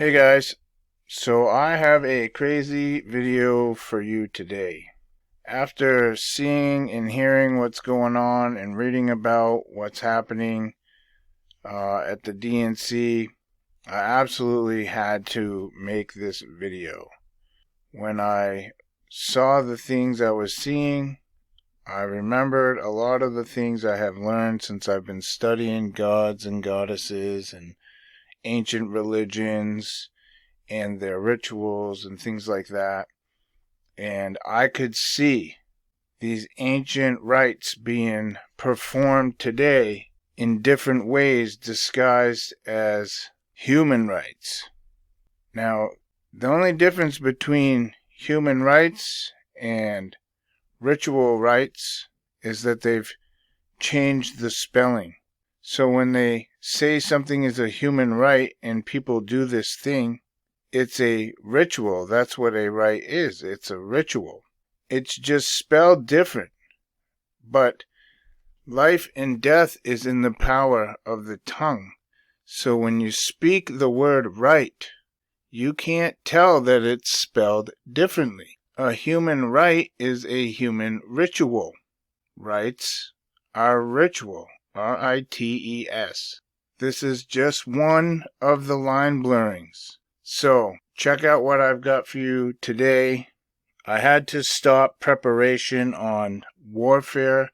Hey guys, so I have a crazy video for you today. After seeing and hearing what's going on and reading about what's happening at the DNC, I absolutely had to make this video. When I saw the things I was seeing, I remembered a lot of the things I have learned since I've been studying gods and goddesses and ancient religions and their rituals and things like that. And I could see these ancient rites being performed today in different ways disguised as human rites. Now, the only difference between human rites and ritual rites is that they've changed the spelling. So when they say something is a human rite and people do this thing, it's a ritual. That's what a rite is. It's a ritual. It's just spelled different. But life and death is in the power of the tongue. So when you speak the word rite, you can't tell that it's spelled differently. A human rite is a human ritual. Rites are ritual. R-I-T-E-S. This is just one of the line blurrings. So, check out what I've got for you today. I had to stop preparation on warfare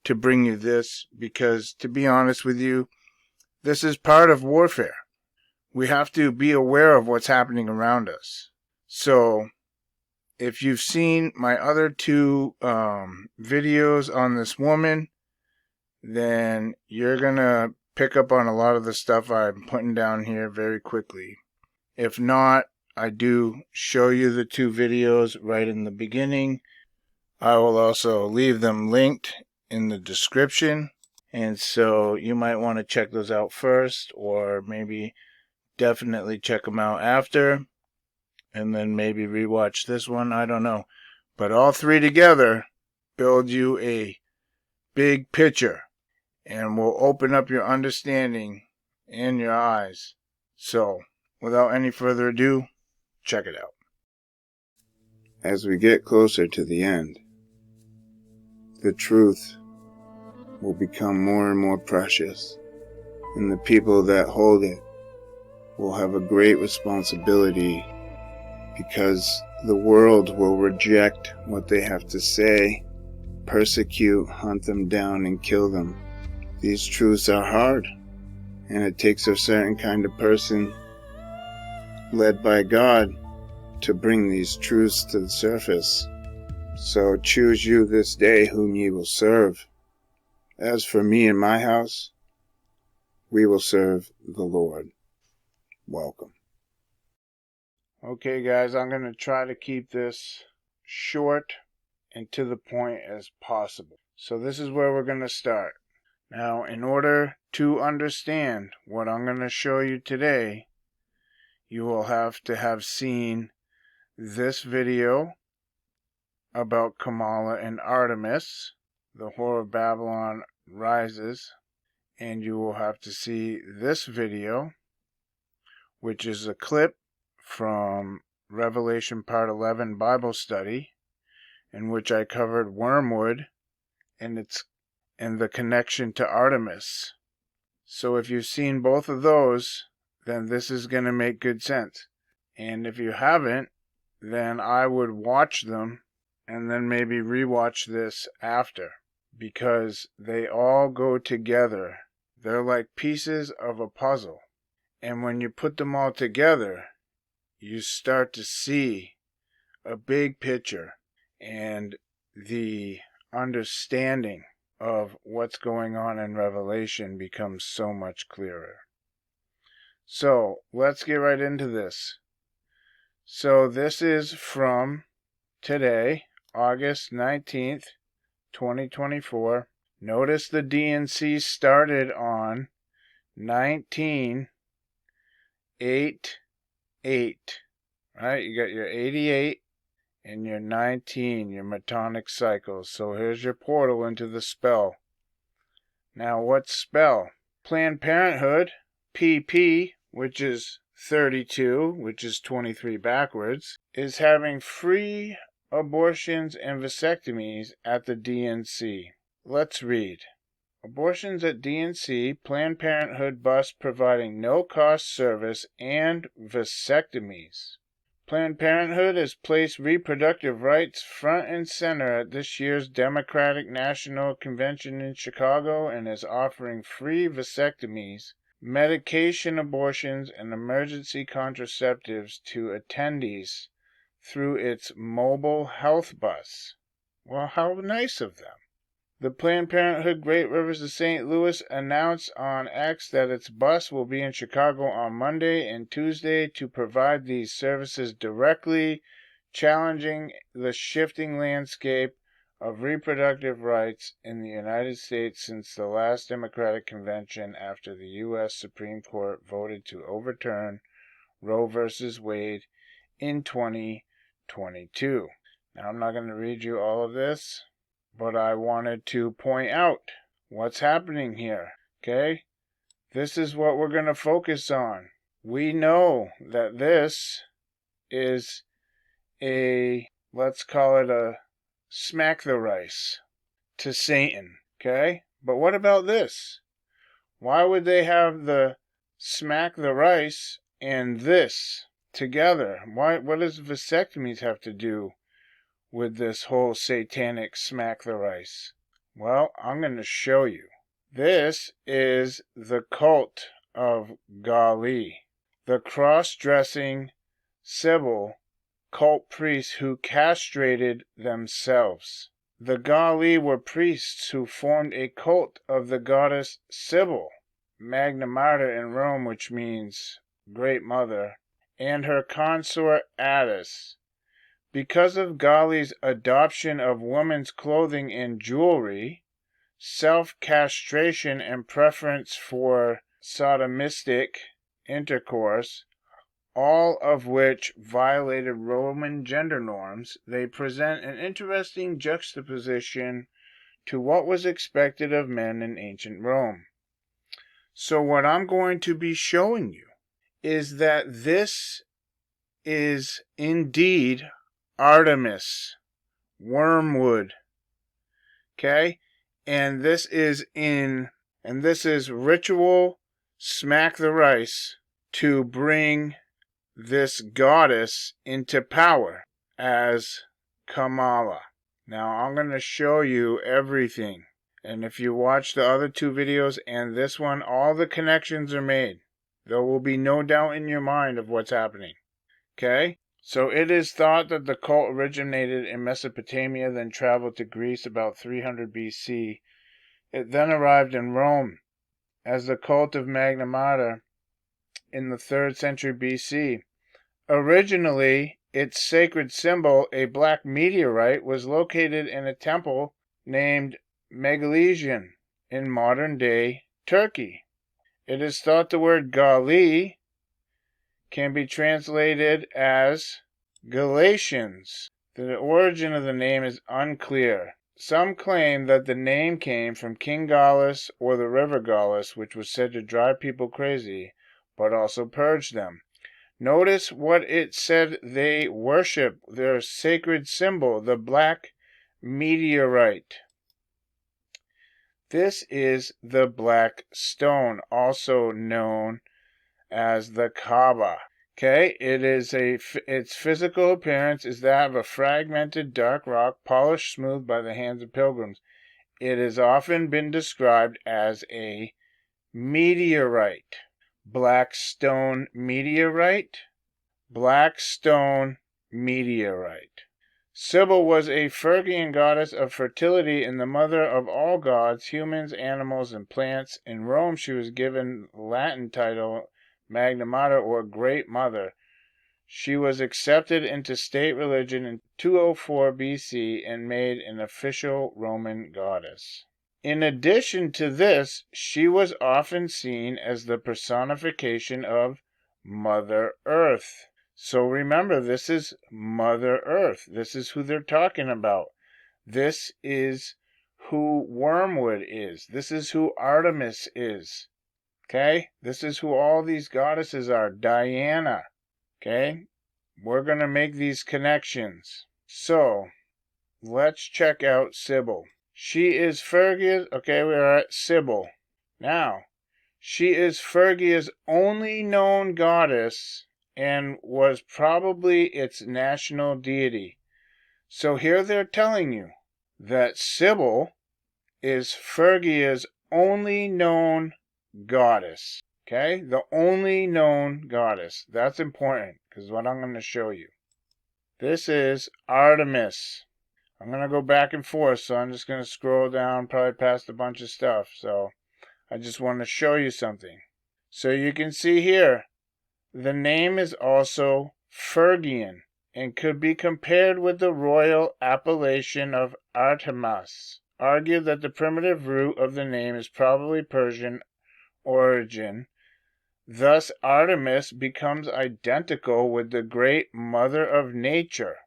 to bring you this because, to be honest with you, this is part of warfare. We have to be aware of what's happening around us. So, if you've seen my other two videos on this woman, then you're going to pick up on a lot of the stuff I'm putting down here very quickly. If not, I do show you the two videos right in the beginning. I will also leave them linked in the description. And so you might want to check those out first, or maybe definitely check them out after. And then maybe rewatch this one. I don't know. But all three together build you a big picture and will open up your understanding and your eyes. So, without any further ado, check it out. As we get closer to the end, the truth will become more and more precious, and the people that hold it will have a great responsibility because the world will reject what they have to say, persecute, hunt them down, and kill them. These truths are hard, and it takes a certain kind of person led by God to bring these truths to the surface. So choose you this day whom ye will serve. As for me and my house, we will serve the Lord. Welcome. Okay guys, I'm going to try to keep this short and to the point as possible. So this is where we're going to start. Now, in order to understand what I'm going to show you today, you will have to have seen this video about Kamala and Artemis, the Whore of Babylon Rises, and you will have to see this video, which is a clip from Revelation Part 11 Bible Study, in which I covered Wormwood and the connection to Artemis. So if you've seen both of those, then this is going to make good sense. And if you haven't, then I would watch them and then maybe rewatch this after, because they all go together. They're like pieces of a puzzle. And when you put them all together, you start to see a big picture, and the understanding of what's going on in Revelation becomes so much clearer. So, let's get right into this. So, this is from today, August 19th, 2024. Notice the DNC started on 1988. Right? You got your 88 and your 19, your Metonic cycles. So here's your portal into the spell. Now, what spell? Planned Parenthood, PP, which is 32, which is 23 backwards, is having free abortions and vasectomies at the DNC. Let's read. Abortions at DNC, Planned Parenthood bus providing no-cost service, and vasectomies. Planned Parenthood has placed reproductive rights front and center at this year's Democratic National Convention in Chicago and is offering free vasectomies, medication abortions, and emergency contraceptives to attendees through its mobile health bus. Well, how nice of them. The Planned Parenthood Great Rivers of St. Louis announced on X that its bus will be in Chicago on Monday and Tuesday to provide these services directly, challenging the shifting landscape of reproductive rights in the United States since the last Democratic convention after the U.S. Supreme Court voted to overturn Roe v. Wade in 2022. Now, I'm not going to read you all of this, but I wanted to point out what's happening here, okay? This is what we're going to focus on. We know that this is let's call it a smack the rice to Satan, okay? But what about this? Why would they have the smack the rice and this together? What does vasectomies have to do with this whole satanic smack the rice? Well, I'm going to show you. This is the cult of Gali, the cross-dressing Sybil cult priests who castrated themselves. The Gali were priests who formed a cult of the goddess Sybil, Magna Mater in Rome, which means Great Mother, and her consort Attis. Because of Gali's adoption of women's clothing and jewelry, self-castration and preference for sodomistic intercourse, all of which violated Roman gender norms, they present an interesting juxtaposition to what was expected of men in ancient Rome. So what I'm going to be showing you is that this is indeed Artemis, Wormwood, okay? And this is ritual smack the rice to bring this goddess into power as Kamala. Now I'm going to show you everything. And if you watch the other two videos and this one, all the connections are made. There will be no doubt in your mind of what's happening. Okay? So it is thought that the cult originated in Mesopotamia, then traveled to Greece about 300 BC. It then arrived in Rome as the cult of Magna Mater in the 3rd century BC. Originally, its sacred symbol, a black meteorite, was located in a temple named Megalesian in modern-day Turkey. It is thought the word Gali can be translated as Galatians. The origin of the name is unclear. Some claim that the name came from King Gallus or the river Gallus, which was said to drive people crazy, but also purge them. Notice what it said they worship, their sacred symbol, the black meteorite. This is the black stone, also known as the Kaaba. Okay, its physical appearance is that of a fragmented dark rock, polished smooth by the hands of pilgrims. It has often been described as a meteorite. Black stone meteorite. Black stone meteorite. Sybil was a Phrygian goddess of fertility and the mother of all gods, humans, animals, and plants. In Rome, she was given the Latin title Magna Mater, or Great Mother. She was accepted into state religion in 204 BC and made an official Roman goddess. In addition to this, she was often seen as the personification of Mother Earth. So remember, this is Mother Earth. This is who they're talking about. This is who Wormwood is. This is who Artemis is. Okay? This is who all these goddesses are. Diana. Okay? We're going to make these connections. So, let's check out Sybil. She is Phrygia's... Okay, we're at Sybil. Now, she is Phrygia's only known goddess and was probably its national deity. So here they're telling you that Sybil is Phrygia's only known goddess. Okay? The only known goddess. That's important because what I'm going to show you. This is Artemis. I'm going to go back and forth, so I'm just going to scroll down, probably past a bunch of stuff. So I just want to show you something. So you can see here, the name is also Phrygian and could be compared with the royal appellation of Artemis. Argue that the primitive root of the name is probably Persian origin. Thus, Artemis becomes identical with the great mother of nature,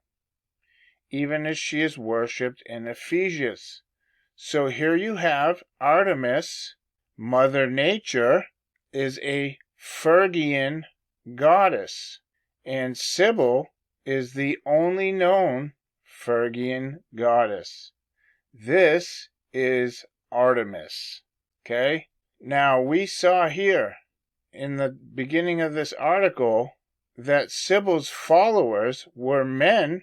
even as she is worshipped in Ephesus. So here you have Artemis, Mother Nature, is a Phrygian goddess, and Sybil is the only known Phrygian goddess. This is Artemis. Okay? Now, we saw here in the beginning of this article that Sybil's followers were men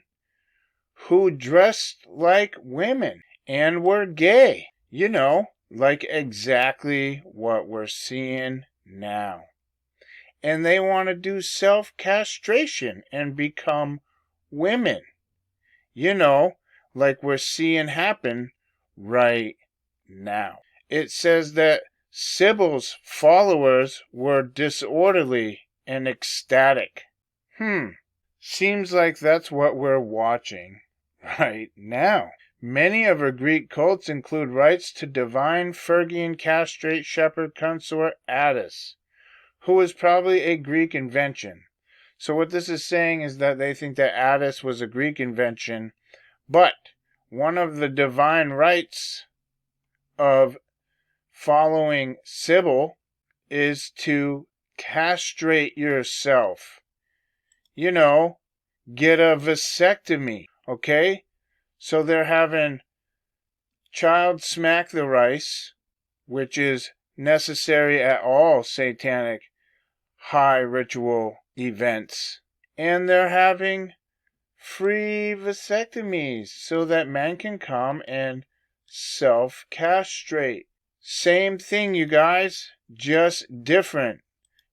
who dressed like women and were gay. You know, like exactly what we're seeing now. And they want to do self-castration and become women. You know, like we're seeing happen right now. It says that Sybil's followers were disorderly and ecstatic. Seems like that's what we're watching right now. Many of her Greek cults include rites to divine Phrygian castrate shepherd consort Attis, who was probably a Greek invention. So what this is saying is that they think that Attis was a Greek invention, but one of the divine rites of following Sybil is to castrate yourself. You know, get a vasectomy, okay? So they're having child smack the rice, which is necessary at all satanic high ritual events. And they're having free vasectomies so that men can come and self-castrate. Same thing, you guys, just different.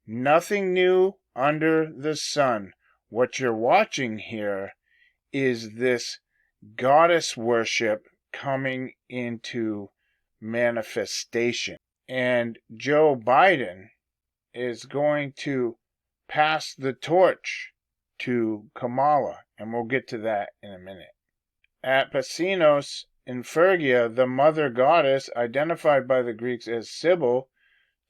Nothing new under the sun. What you're watching here is this goddess worship coming into manifestation. And Joe Biden is going to pass the torch to Kamala, and we'll get to that in a minute. At Pasinos in Phrygia, the mother goddess, identified by the Greeks as Sybil,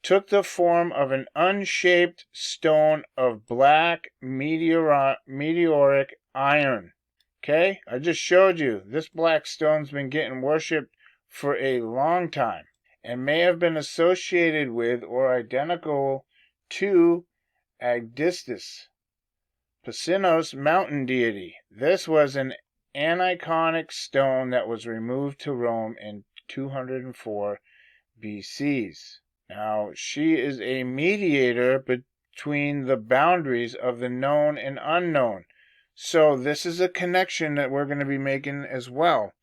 took the form of an unshaped stone of black meteoric iron. Okay, I just showed you this black stone's been getting worshipped for a long time and may have been associated with or identical to Agdistis, Pasinos' mountain deity. This was an aniconic stone that was removed to Rome in 204 BCs. Now, she is a mediator between the boundaries of the known and unknown. So this is a connection that we're going to be making as well.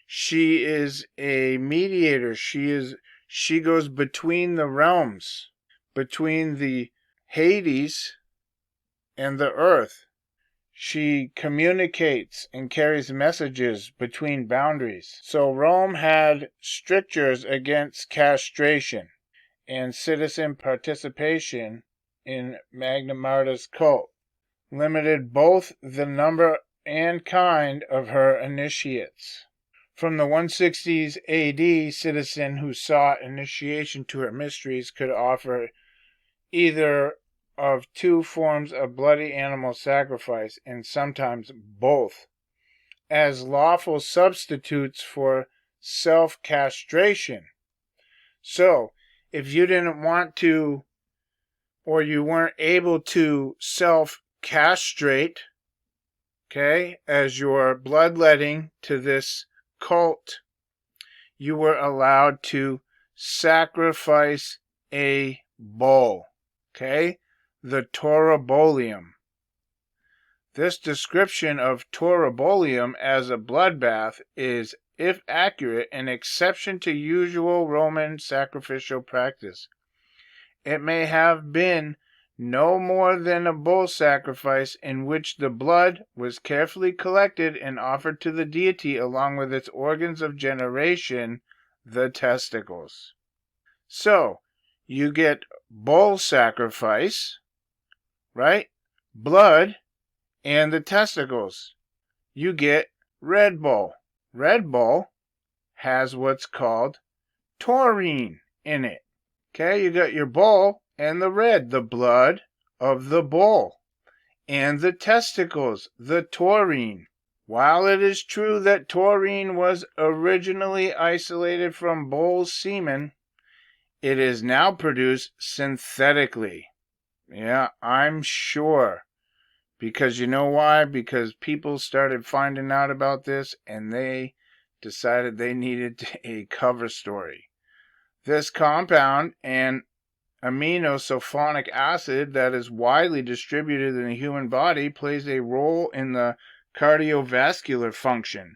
She is a mediator. She goes between the realms, between the Hades and the earth. She communicates and carries messages between boundaries. So Rome had strictures against castration and citizen participation in Magna Marta's cult, limited both the number and kind of her initiates. From the 160s AD, citizen who sought initiation to her mysteries could offer either of two forms of bloody animal sacrifice, and sometimes both, as lawful substitutes for self-castration. So, if you didn't want to, or you weren't able to self-castrate, okay, as your bloodletting to this cult, you were allowed to sacrifice a bull, okay, the Torabolium. This description of Torabolium as a bloodbath is, if accurate, an exception to usual Roman sacrificial practice. It may have been no more than a bull sacrifice in which the blood was carefully collected and offered to the deity along with its organs of generation, the testicles. So, you get bull sacrifice, right? Blood, and the testicles. You get Red Bull. Red Bull has what's called taurine in it. Okay, you got your bull and the red, the blood of the bull, and the testicles, the taurine. While it is true that taurine was originally isolated from bull's semen, it is now produced synthetically. Yeah, I'm sure. Because you know why? Because people started finding out about this and they decided they needed a cover story. This compound, an aminosulfonic acid that is widely distributed in the human body, plays a role in the cardiovascular function,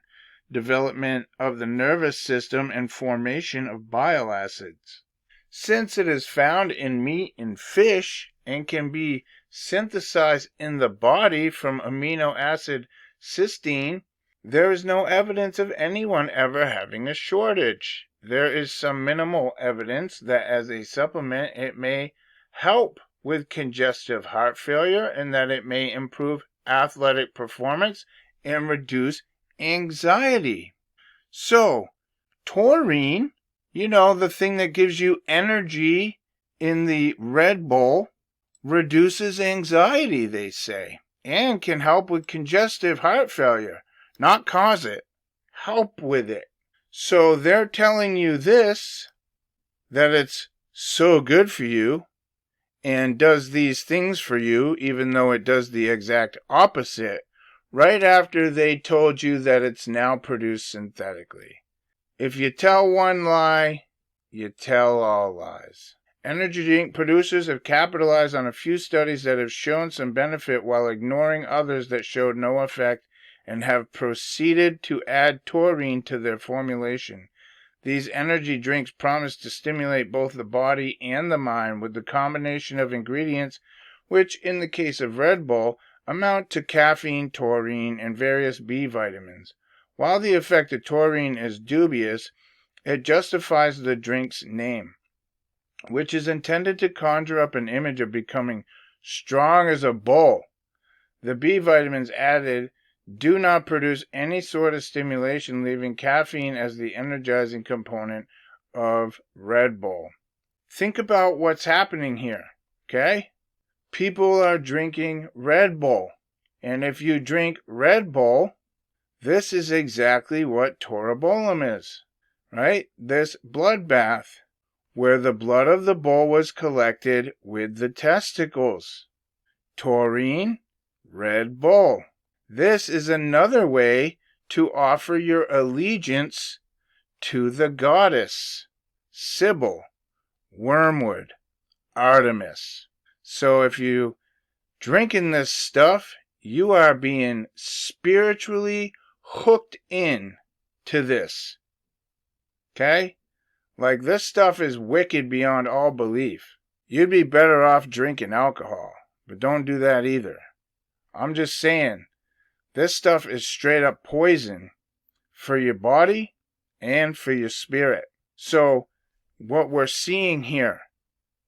development of the nervous system, and formation of bile acids. Since it is found in meat and fish and can be synthesized in the body from amino acid cysteine, there is no evidence of anyone ever having a shortage. There is some minimal evidence that as a supplement it may help with congestive heart failure and that it may improve athletic performance and reduce anxiety. So, taurine, you know, the thing that gives you energy in the Red Bull, reduces anxiety, they say, and can help with congestive heart failure. Not cause it, help with it. So they're telling you this, that it's so good for you and does these things for you, even though it does the exact opposite, right after they told you that it's now produced synthetically. If you tell one lie, you tell all lies. Energy drink producers have capitalized on a few studies that have shown some benefit while ignoring others that showed no effect and have proceeded to add taurine to their formulation. These energy drinks promise to stimulate both the body and the mind with the combination of ingredients which, in the case of Red Bull, amount to caffeine, taurine, and various B vitamins. While the effect of taurine is dubious, it justifies the drink's name, which is intended to conjure up an image of becoming strong as a bull. The B vitamins added do not produce any sort of stimulation, leaving caffeine as the energizing component of Red Bull. Think about what's happening here, okay? People are drinking Red Bull, and if you drink Red Bull, this is exactly what Torabolium is, right? This bloodbath, where the blood of the bull was collected with the testicles. Taurine, Red Bull. This is another way to offer your allegiance to the goddess, Sybil, Wormwood, Artemis. So if you drinking this stuff, you are being spiritually hooked in to this. Okay? Like, this stuff is wicked beyond all belief. You'd be better off drinking alcohol, but don't do that either. I'm just saying, this stuff is straight up poison for your body and for your spirit. So, what we're seeing here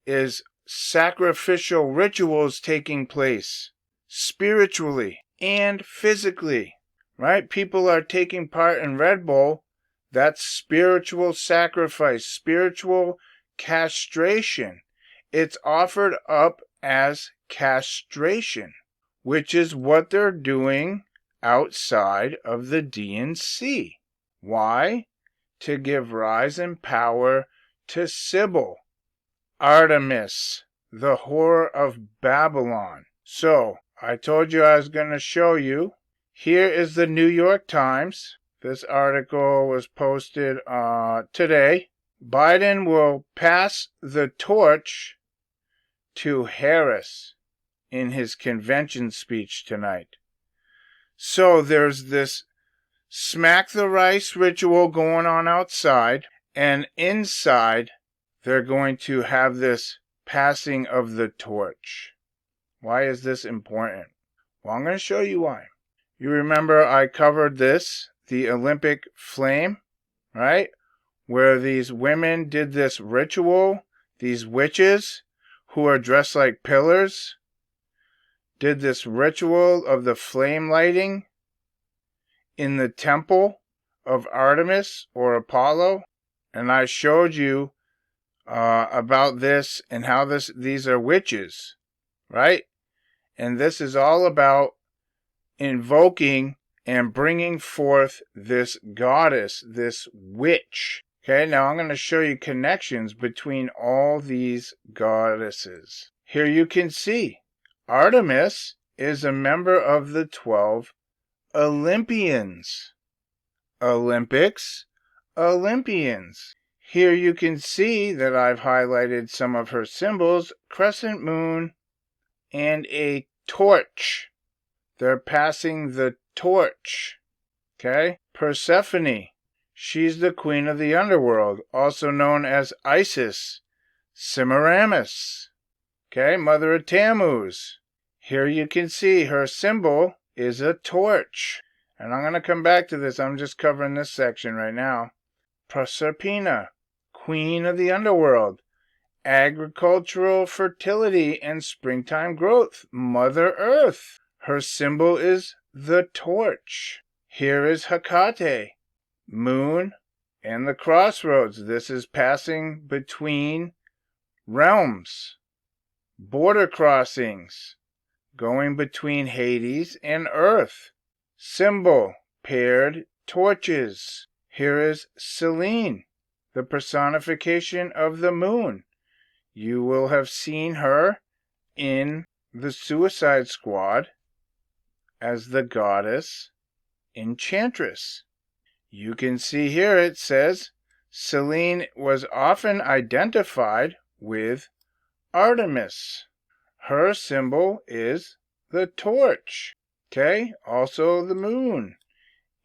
is sacrificial rituals taking place spiritually and physically, right? People are taking part in Red Bull. That's spiritual sacrifice, spiritual castration. It's offered up as castration, which is what they're doing outside of the DNC. Why? To give rise and power to Sybil, Artemis, the whore of Babylon. So, I told you I was going to show you. Here is the New York Times. This article was posted today. Biden will pass the torch to Harris in his convention speech tonight. So there's this smack the rice ritual going on outside, and inside they're going to have this passing of the torch. Why is this important? Well, I'm going to show you why. You remember I covered this, the Olympic flame, right? Where these women did this ritual, these witches who are dressed like pillars, did this ritual of the flame lighting in the temple of Artemis or Apollo. And I showed you about this and how these are witches, right? And this is all about invoking and bringing forth this goddess, this witch. Okay, now I'm going to show you connections between all these goddesses. Here you can see Artemis is a member of the 12 Olympians. Olympics, Olympians. Here you can see that I've highlighted some of her symbols, crescent moon and a torch. They're passing the torch. Okay? Persephone. She's the queen of the underworld, also known as Isis. Semiramis. Okay? Mother of Tammuz. Here you can see her symbol is a torch. And I'm going to come back to this. I'm just covering this section right now. Proserpina, queen of the underworld. Agricultural fertility and springtime growth. Mother Earth. Her symbol is the torch. Here is Hecate, moon and the crossroads. This is passing between realms. Border crossings. Going between Hades and Earth. Symbol, paired torches. Here is Selene, the personification of the moon. You will have seen her in the Suicide Squad as the goddess Enchantress. You can see here it says Selene was often identified with Artemis. Her symbol is the torch. Okay, also the moon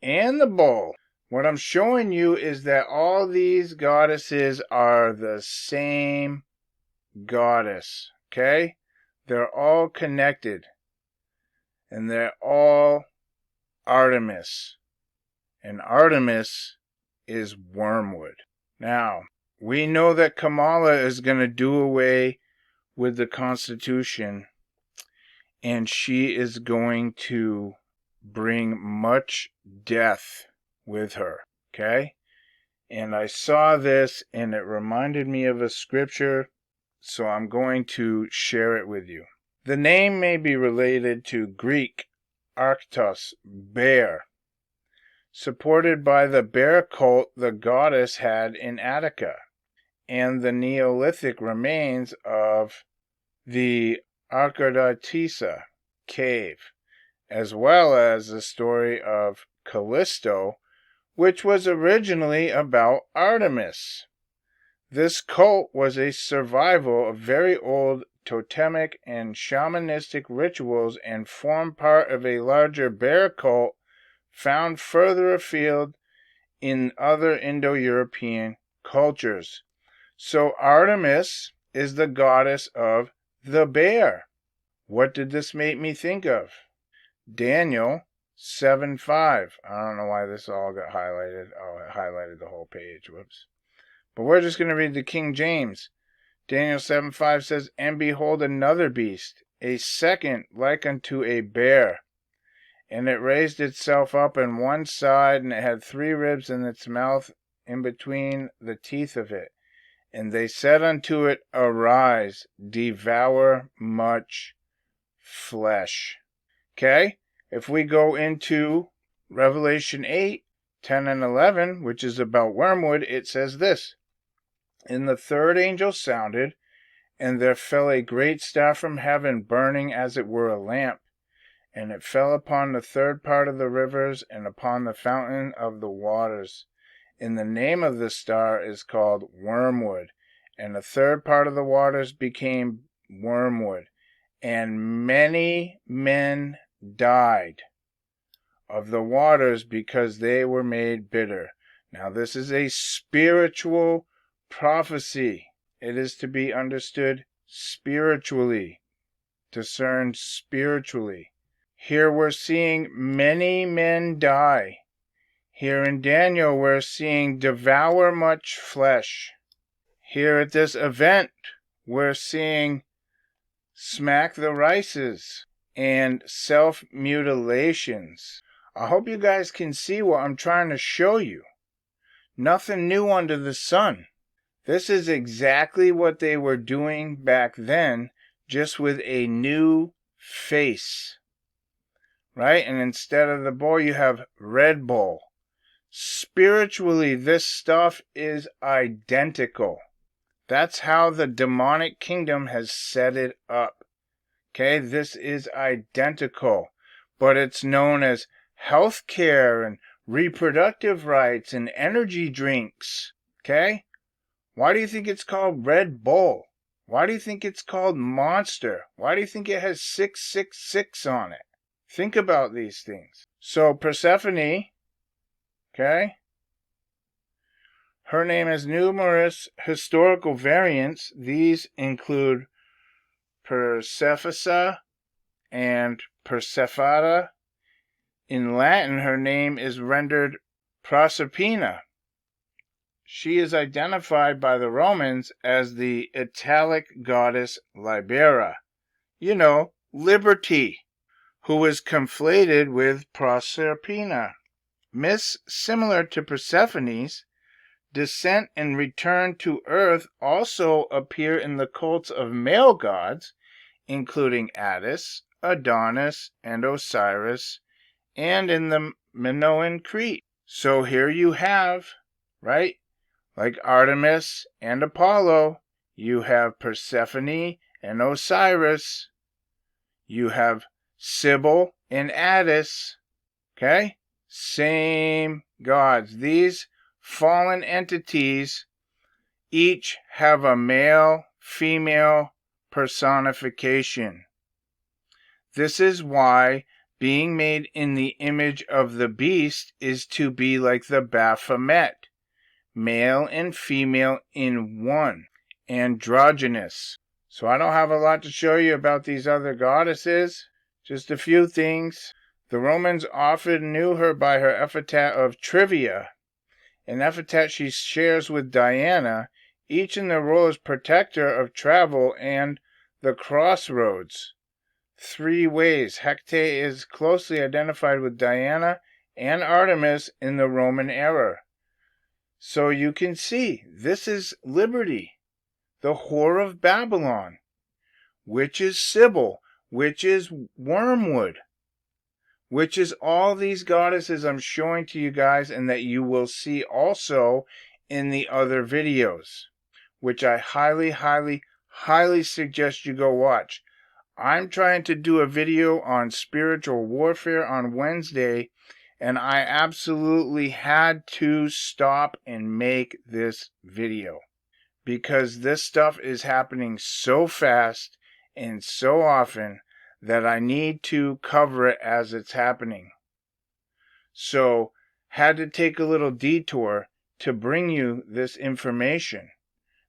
and the bull. What I'm showing you is that all these goddesses are the same goddess. Okay, they're all connected. And they're all Artemis. And Artemis is Wormwood. Now, we know that Kamala is going to do away with the Constitution, and she is going to bring much death with her. Okay? And I saw this, and it reminded me of a scripture, so I'm going to share it with you. The name may be related to Greek Arctos, bear, supported by the bear cult the goddess had in Attica, and the Neolithic remains of the Arkadatisa cave, as well as the story of Callisto, which was originally about Artemis. This cult was a survival of very old totemic and shamanistic rituals and formed part of a larger bear cult found further afield in other Indo-European cultures. So Artemis is the goddess of the bear. What did this make me think of? Daniel 7:5. I don't know why this all got highlighted. Oh, it highlighted the whole page. Whoops. But we're just going to read the King James. Daniel 7:5 says, And behold another beast, a second like unto a bear. And it raised itself up on one side, and it had 3 ribs in its mouth in between the teeth of it. And they said unto it, Arise, devour much flesh. Okay? If we go into Revelation 8:10 and 11, which is about Wormwood, it says this. And the third angel sounded, And there fell a great star from heaven, burning as it were a lamp. And it fell upon the third part of the rivers, and upon the fountain of the waters. And the name of the star is called Wormwood. And the third part of the waters became wormwood. And many men died of the waters because they were made bitter. Now this is a spiritual prophecy. It is to be understood spiritually, discerned spiritually. Here we're seeing many men die. Here in Daniel we're seeing devour much flesh. Here at this event we're seeing smack the rices and self-mutilations. I hope you guys can see what I'm trying to show you. Nothing new under the sun. This is exactly what they were doing back then, just with a new face. Right? And instead of the bull, you have Red Bull. Spiritually, this stuff is identical. That's how the demonic kingdom has set it up. Okay, this is identical. But it's known as health care and reproductive rights and energy drinks. Okay? Why do you think it's called Red Bull? Why do you think it's called Monster? Why do you think it has 666 on it? Think about these things. So Persephone, okay, her name has numerous historical variants. These include Persephassa and Persephata. In Latin, her name is rendered Proserpina. She is identified by the Romans as the Italic goddess Libera. You know, liberty, who is conflated with Proserpina. Myths similar to Persephone's descent and return to earth also appear in the cults of male gods, including Attis, Adonis, and Osiris, and in the Minoan Crete. So here you have, right, like Artemis and Apollo, you have Persephone and Osiris, you have Sybil and Attis, okay? Same gods. These fallen entities each have a male-female personification. This is why being made in the image of the beast is to be like the Baphomet, male and female in one, androgynous. So I don't have a lot to show you about these other goddesses, just a few things. The Romans often knew her by her epithet of Trivia, an epithet she shares with Diana, each in their role as protector of travel and the crossroads. 3 ways. Hecate is closely identified with Diana and Artemis in the Roman era. So you can see, this is liberty, the whore of Babylon, which is Sybil, which is Wormwood, which is all these goddesses I'm showing to you guys and that you will see also in the other videos, which I highly, highly, highly suggest you go watch. I'm trying to do a video on spiritual warfare on Wednesday, and I absolutely had to stop and make this video because this stuff is happening so fast and so often that I need to cover it as it's happening. So, had to take a little detour to bring you this information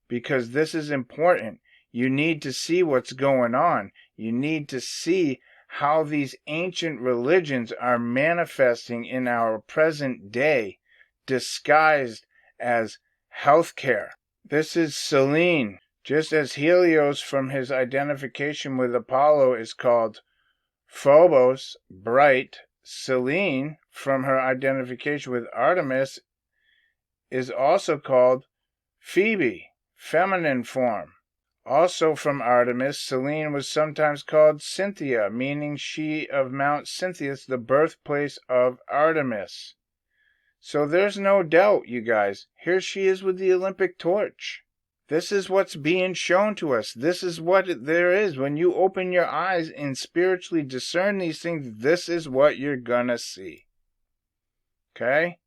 because this is important. You need to see what's going on. You need to see how these ancient religions are manifesting in our present day, disguised as healthcare. This is Selene, just as Helios from his identification with Apollo is called Phobos, bright. Selene from her identification with Artemis is also called Phoebe, feminine form. Also from Artemis, Selene was sometimes called Cynthia, meaning she of Mount Cynthius, the birthplace of Artemis. So there's no doubt, you guys. Here she is with the Olympic torch. This is what's being shown to us. This is what there is. When you open your eyes and spiritually discern these things, this is what you're gonna see. Okay?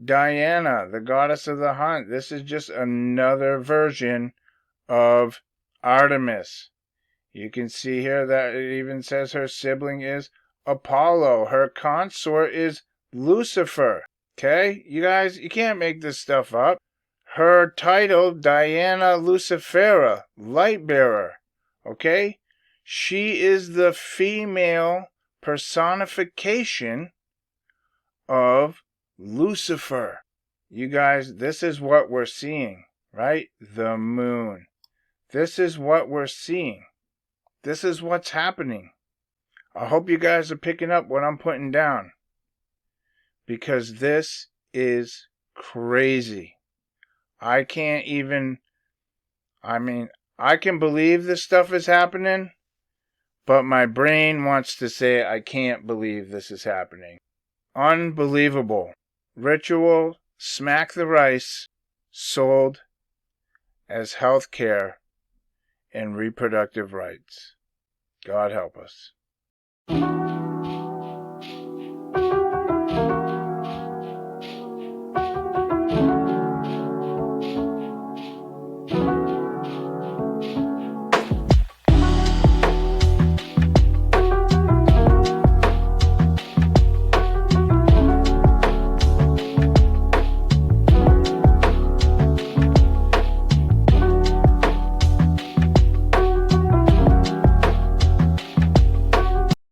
Diana, the goddess of the hunt. This is just another version of Artemis. You can see here that it even says her sibling is Apollo. Her consort is Lucifer. Okay? You guys, you can't make this stuff up. Her title, Diana Lucifera, light bearer. Okay? She is the female personification of Lucifer. You guys, this is what we're seeing, right? The moon. This is what we're seeing. This is what's happening. I hope you guys are picking up what I'm putting down, because this is crazy. I can't even, I can believe this stuff is happening, but my brain wants to say I can't believe this is happening. Unbelievable. Ritual, smack the rice, sold as health care and reproductive rights. God help us.